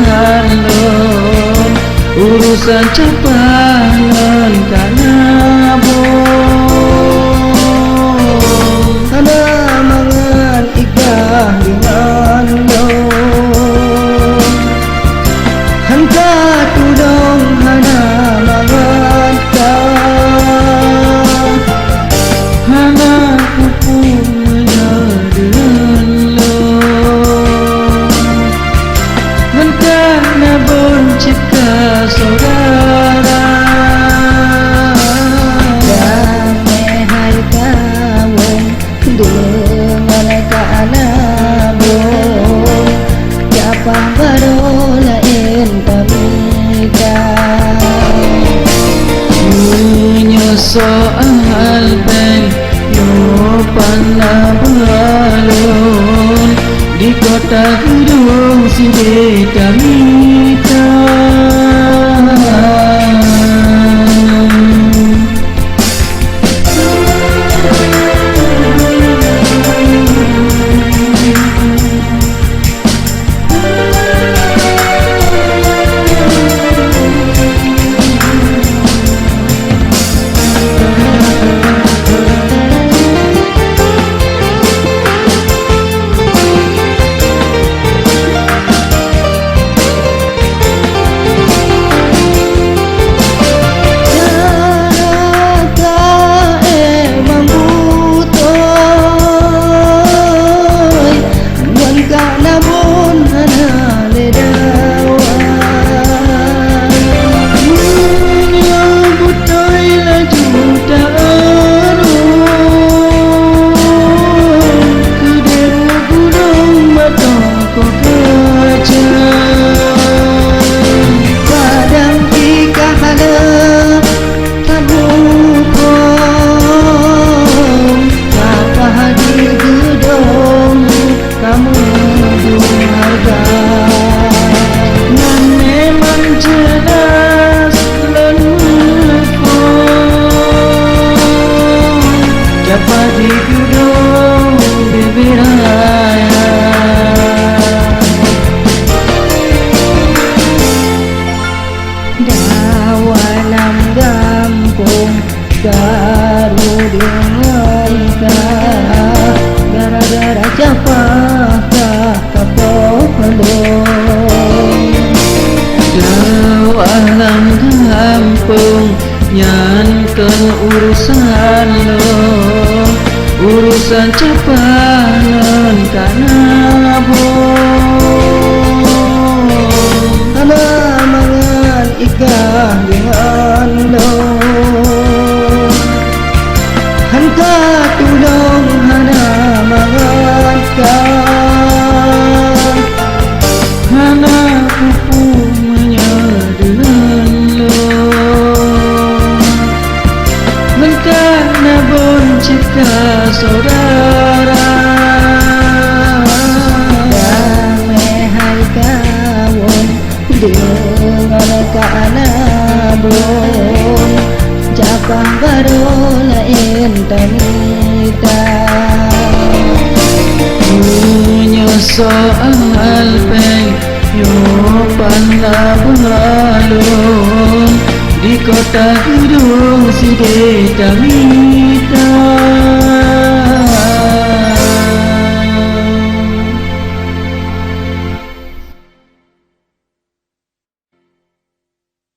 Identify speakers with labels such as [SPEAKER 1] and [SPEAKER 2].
[SPEAKER 1] salon urusan capalan kanabon
[SPEAKER 2] hana mangan ikah dengan lo hangka tudong hana mangan ka
[SPEAKER 1] hana kupunya dengan lo hangka nabon cipta saudara
[SPEAKER 2] damai hai kawon dengan kanabon siapa baru lain tamita
[SPEAKER 1] soal beng yo panabalon di kota gedung Sideta Mita dapat digudung bibiraya
[SPEAKER 2] dawalam gampung garu dengan ka gara-gara capakah kapolong
[SPEAKER 1] dawalam gampung nyankan urusan lo urusan capalan kanabon
[SPEAKER 2] hana mangan ikah dengan lo hangka tulong hana mangan ka
[SPEAKER 1] hana pupunya dengan lo hangka nabon cipta saudara
[SPEAKER 2] damai hai kawon dengan kanabon japang baru lain tamita
[SPEAKER 1] soal peng yo panabalon di kota gedung Sideta Mita